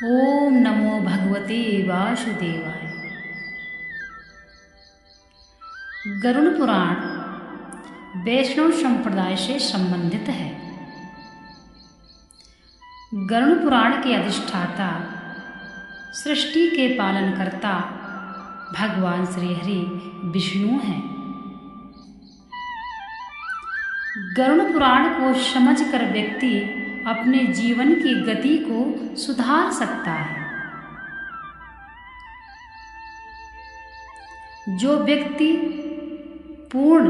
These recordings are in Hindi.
ओम नमो भगवते वासुदेवाय। गरुड़ पुराण वैष्णव संप्रदाय से संबंधित है। गरुड़ पुराण के अधिष्ठाता, सृष्टि के पालनकर्ता भगवान श्री हरि विष्णु हैं। गरुड़ पुराण को समझकर व्यक्ति अपने जीवन की गति को सुधार सकता है। जो व्यक्ति पूर्ण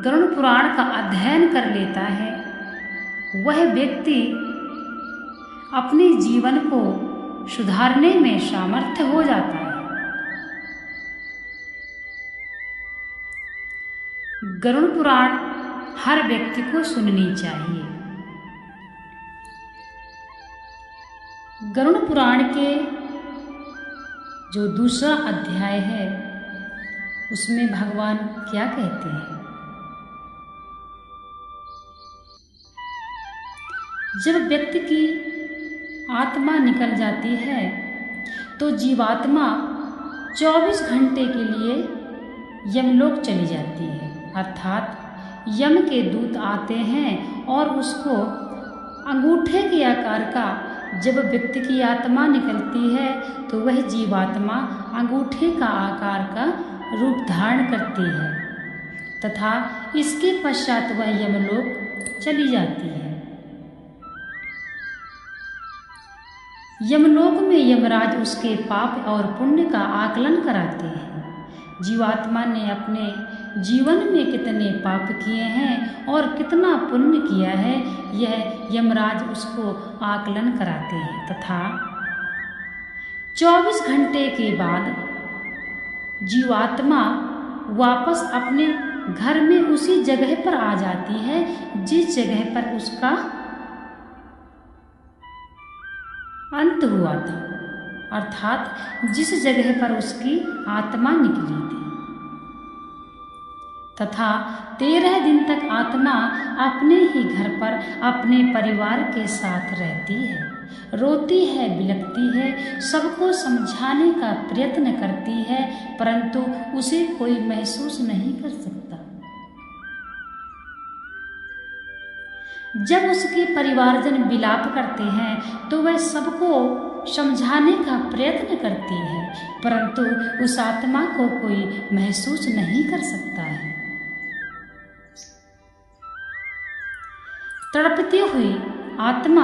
गरुड़ पुराण का अध्ययन कर लेता है, वह व्यक्ति अपने जीवन को सुधारने में सामर्थ्य हो जाता है। गरुड़ पुराण हर व्यक्ति को सुननी चाहिए। गरुड़ पुराण के जो दूसरा अध्याय है, उसमें भगवान क्या कहते हैं? जब व्यक्ति की आत्मा निकल जाती है तो जीवात्मा 24 घंटे के लिए यमलोक चली जाती है। अर्थात यम के दूत आते हैं और उसको अंगूठे के आकार का, जब व्यक्ति की आत्मा निकलती है तो वह जीवात्मा अंगूठे का आकार का रूप धारण करती है तथा इसके पश्चात वह यमलोक चली जाती है। यमलोक में यमराज उसके पाप और पुण्य का आकलन कराते हैं। जीवात्मा ने अपने जीवन में कितने पाप किए हैं और कितना पुण्य किया है, यह यमराज उसको आकलन कराते हैं तथा 24 घंटे के बाद जीवात्मा वापस अपने घर में उसी जगह पर आ जाती है जिस जगह पर उसका अंत हुआ था, अर्थात जिस जगह पर उसकी आत्मा निकली थी। तथा 13 दिन तक आत्मा अपने ही घर पर अपने परिवार के साथ रहती है, रोती है, बिलखती है, सबको समझाने का प्रयत्न करती है, परंतु उसे कोई महसूस नहीं कर सकता। जब उसके परिवारजन विलाप करते हैं तो वह सबको समझाने का प्रयत्न करती है, परंतु उस आत्मा को कोई महसूस नहीं कर सकता है। तड़पती हुई आत्मा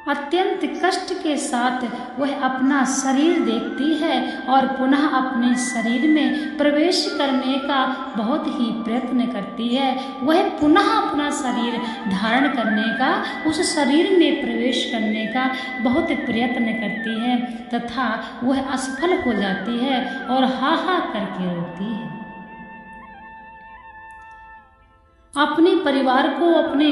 अत्यंत कष्ट के साथ वह अपना शरीर देखती है और पुनः अपने शरीर में प्रवेश करने का बहुत ही प्रयत्न करती है। वह पुनः अपना शरीर धारण करने का, उस शरीर में प्रवेश करने का बहुत प्रयत्न करती है तथा वह असफल हो जाती है और हा हा करके रोती है। अपने परिवार को, अपने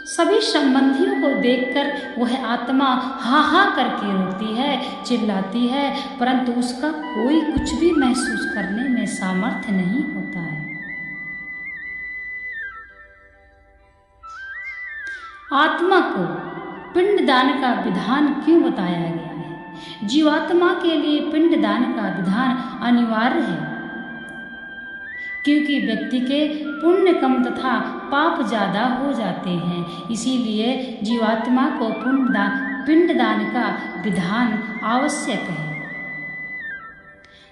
सभी संबंधियों को देखकर वह आत्मा हा हा करके रोती है, चिल्लाती है, परंतु उसका कोई कुछ भी महसूस करने में सामर्थ्य नहीं होता है। आत्मा को पिंडदान का विधान क्यों बताया गया है? जीवात्मा के लिए पिंडदान का विधान अनिवार्य है, क्योंकि व्यक्ति के पुण्य कम तथा पाप ज़्यादा हो जाते हैं। इसीलिए जीवात्मा को पिंडदान का विधान आवश्यक है।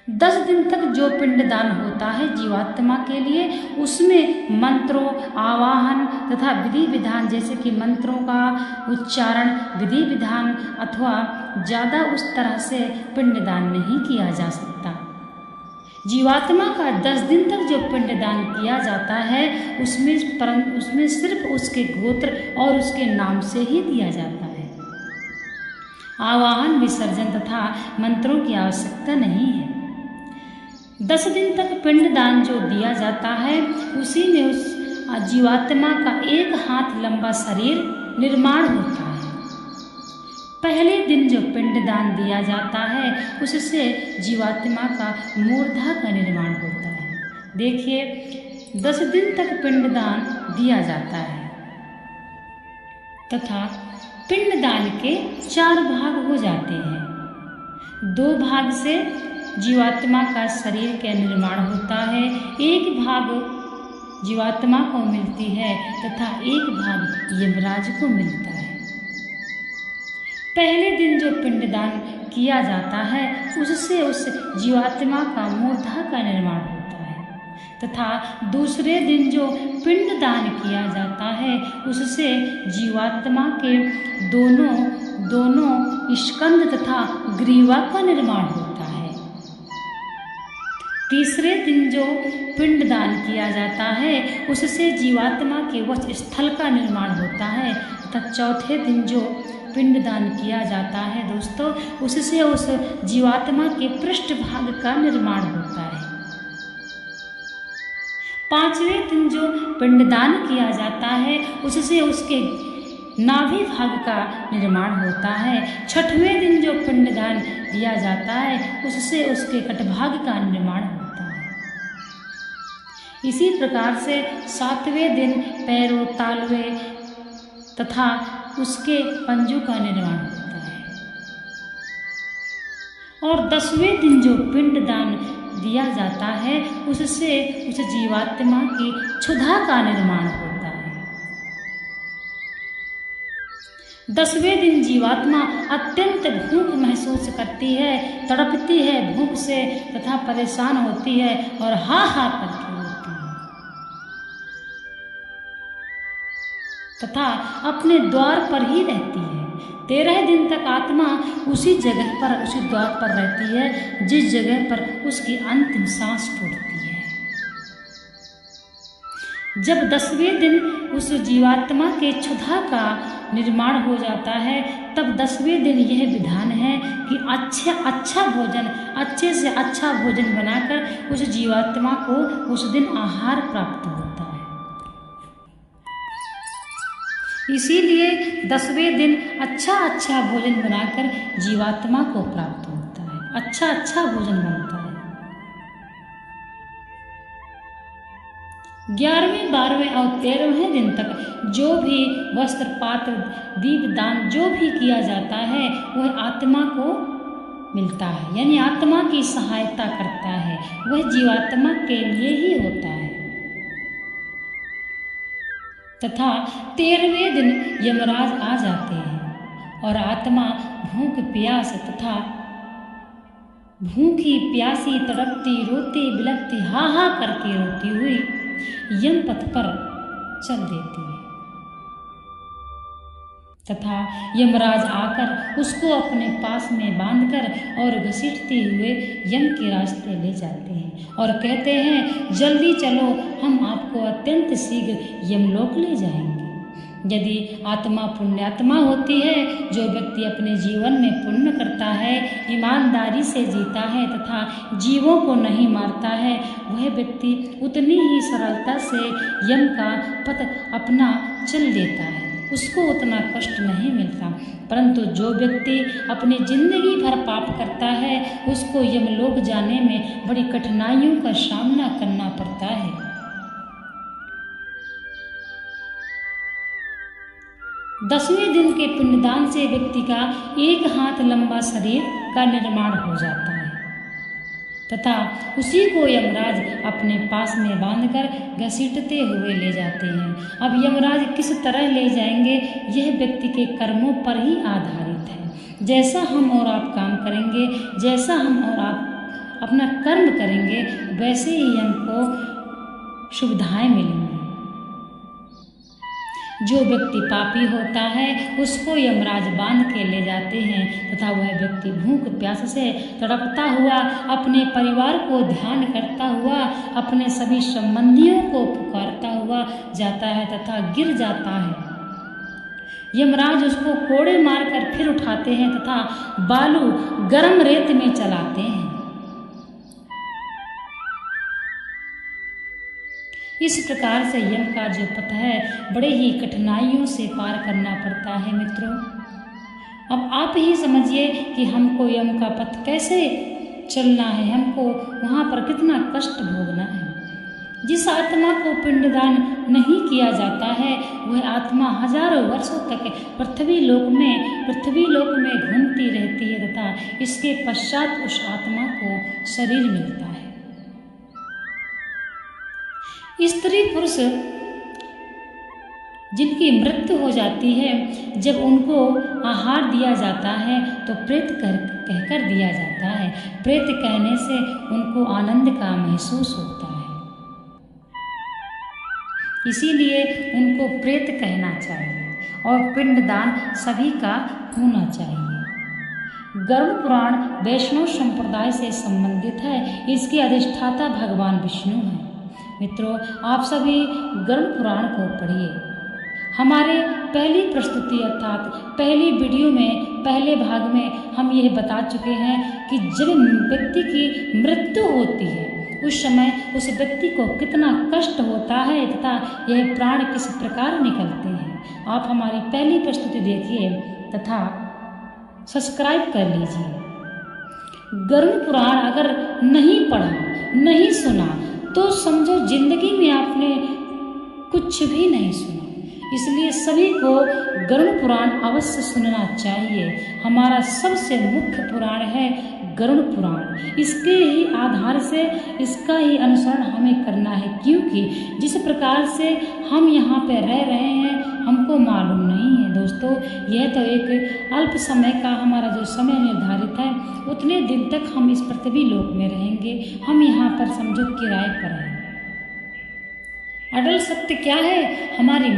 10 दिन तक जो पिंडदान होता है जीवात्मा के लिए, उसमें मंत्रों, आवाहन तथा विधि विधान, जैसे कि मंत्रों का उच्चारण, विधि विधान अथवा ज़्यादा उस तरह से पिंडदान नहीं किया जा सकता। जीवात्मा का 10 दिन तक जो पिंडदान किया जाता है उसमें सिर्फ उसके गोत्र और उसके नाम से ही दिया जाता है। आवाहन, विसर्जन तथा मंत्रों की आवश्यकता नहीं है। 10 दिन तक पिंडदान जो दिया जाता है, उसी में उस जीवात्मा का 1 हाथ लंबा शरीर निर्माण होता है। पहले दिन जो पिंडदान दिया जाता है, उससे जीवात्मा का मूर्धा का निर्माण होता है। देखिए, 10 दिन तक पिंडदान दिया जाता है। तथा पिंडदान के 4 भाग हो जाते हैं। 2 भाग से जीवात्मा का शरीर का निर्माण होता है, 1 भाग जीवात्मा को मिलती है तथा 1 भाग यमराज को मिलता है। पहले दिन जो पिंडदान किया जाता है उससे उस जीवात्मा का मूर्धा का निर्माण होता है तथा दूसरे दिन जो पिंडदान किया जाता है उससे जीवात्मा के दोनों स्कंद तथा ग्रीवा का निर्माण होता है। तीसरे दिन जो पिंडदान किया जाता है उससे जीवात्मा के वक्ष स्थल का निर्माण होता है तथा चौथे दिन जो पिंडदान किया जाता है दोस्तों उससे उस जीवात्मा के पृष्ठभाग का निर्माण होता है। 5वें दिन जो पिंडदान किया जाता है उससे उसके नाभि भाग का निर्माण होता है। 6वें दिन जो पिंडदान दिया जाता है उससे उसके कटभाग का निर्माण होता है। इसी प्रकार से 7वें दिन पैरों, तालवे तथा उसके पंजों का निर्माण होता है और 10वें दिन जो पिंडदान दिया जाता है उससे उस जीवात्मा की क्षुधा का निर्माण होता है। 10वें दिन जीवात्मा अत्यंत भूख महसूस करती है, तड़पती है भूख से तथा परेशान होती है और हा हा करके रोती है तथा अपने द्वार पर ही रहती है। 13 दिन तक आत्मा उसी जगह पर, उसी द्वार पर रहती है जिस जगह पर उसकी अंतिम सांस टूटती है। जब 10वें दिन उस जीवात्मा के क्षुधा का निर्माण हो जाता है तब 10वें दिन यह विधान है कि अच्छे से अच्छा भोजन बनाकर उस जीवात्मा को उस दिन आहार प्राप्त होता है। इसीलिए 10वें दिन अच्छा भोजन बनाकर जीवात्मा को प्राप्त होता है, अच्छा भोजन बनता है। 11वें, 12वें और 13वें दिन तक जो भी वस्त्र, पात्र, दीपदान जो भी किया जाता है वह आत्मा को मिलता है, यानी आत्मा की सहायता करता है, वह जीवात्मा के लिए ही होता है। तथा 13वें दिन यमराज आ जाते हैं और आत्मा भूख प्यास तथा भूखी प्यासी तड़पती रोती बिलखती हा हा करके रोती हुई यम पथ पर चल देती है तथा यमराज आकर उसको अपने पास में बांधकर और घसीटते हुए यम के रास्ते ले जाते हैं और कहते हैं, जल्दी चलो, हम आपको अत्यंत शीघ्र यमलोक ले जाएंगे। यदि आत्मा पुण्यात्मा होती है, जो व्यक्ति अपने जीवन में पुण्य करता है, ईमानदारी से जीता है तथा जीवों को नहीं मारता है, वह व्यक्ति उतनी ही सरलता से यम का पथ अपना चल लेता है, उसको उतना कष्ट नहीं मिलता। परंतु जो व्यक्ति अपनी जिंदगी भर पाप करता है उसको यमलोक जाने में बड़ी कठिनाइयों का सामना करना पड़ता है। दसवें दिन के पिंडदान से व्यक्ति का 1 हाथ लंबा शरीर का निर्माण हो जाता है तथा उसी को यमराज अपने पास में बांधकर घसीटते हुए ले जाते हैं। अब यमराज किस तरह ले जाएंगे यह व्यक्ति के कर्मों पर ही आधारित है। जैसा हम और आप काम करेंगे, जैसा हम और आप अपना कर्म करेंगे, वैसे ही हमको सुविधाएं मिलेंगी। जो व्यक्ति पापी होता है उसको यमराज बांध के ले जाते हैं तथा वह व्यक्ति भूख प्यास से तड़पता हुआ, अपने परिवार को ध्यान करता हुआ, अपने सभी संबंधियों को पुकारता हुआ जाता है तथा गिर जाता है। यमराज उसको कोड़े मारकर फिर उठाते हैं तथा बालू गर्म रेत में चलाते हैं। इस प्रकार से यम का जो पथ है बड़े ही कठिनाइयों से पार करना पड़ता है मित्रों। अब आप ही समझिए कि हमको यम का पथ कैसे चलना है, हमको वहाँ पर कितना कष्ट भोगना है। जिस आत्मा को पिंडदान नहीं किया जाता है वह आत्मा हजारों वर्षों तक पृथ्वी लोक में घूमती रहती है तथा इसके पश्चात उस आत्मा को शरीर मिलता है। स्त्री पुरुष जिनकी मृत्यु हो जाती है, जब उनको आहार दिया जाता है तो प्रेत कहकर दिया जाता है। प्रेत कहने से उनको आनंद का महसूस होता है, इसीलिए उनको प्रेत कहना चाहिए और पिंडदान सभी का होना चाहिए। गरुड़ पुराण वैष्णव संप्रदाय से संबंधित है। इसके अधिष्ठाता भगवान विष्णु हैं। मित्रों, आप सभी गरुड़ पुराण को पढ़िए। हमारे पहली प्रस्तुति अर्थात पहली वीडियो में पहले भाग में हम यह बता चुके हैं कि जब व्यक्ति की मृत्यु होती है उस समय उस व्यक्ति को कितना कष्ट होता है तथा यह प्राण किस प्रकार निकलते हैं। आप हमारी पहली प्रस्तुति देखिए तथा सब्सक्राइब कर लीजिए। गरुड़ पुराण अगर नहीं पढ़ा, नहीं सुना तो समझो जिंदगी में आपने कुछ भी नहीं सुना। इसलिए सभी को गरुड़ पुराण अवश्य सुनना चाहिए। हमारा सबसे मुख्य पुराण है गरुड़ पुराण। इसके ही आधार से इसका ही अनुसरण हमें करना है, क्योंकि जिस प्रकार से हम यहाँ पे रह रहे हैं हमको मालूम नहीं है। दोस्तों, यह तो एक अल्प समय का हमारा जो समय निर्धारित है, उतने दिन तक हम इस पृथ्वी लोक में रहेंगे। हम यहाँ पर समझो किराए पर हैं। अटल सत्य क्या है? हमारी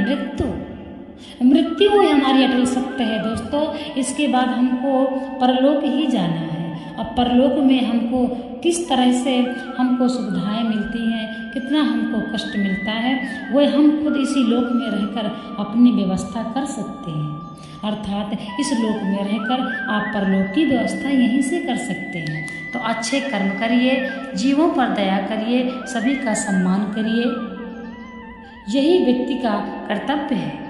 मृत्यु ही हमारी अटल सत्य है। दोस्तों, इसके बाद हमको परलोक ही जाना है। अब परलोक में हमको किस तरह से हमको सुविधाएं मिलती हैं, कितना हमको कष्ट मिलता है, वह हम खुद इसी लोक में रहकर अपनी व्यवस्था कर सकते हैं। अर्थात इस लोक में रहकर आप परलोक की व्यवस्था यहीं से कर सकते हैं। तो अच्छे कर्म करिए, जीवों पर दया करिए, सभी का सम्मान करिए, यही व्यक्ति का कर्तव्य है।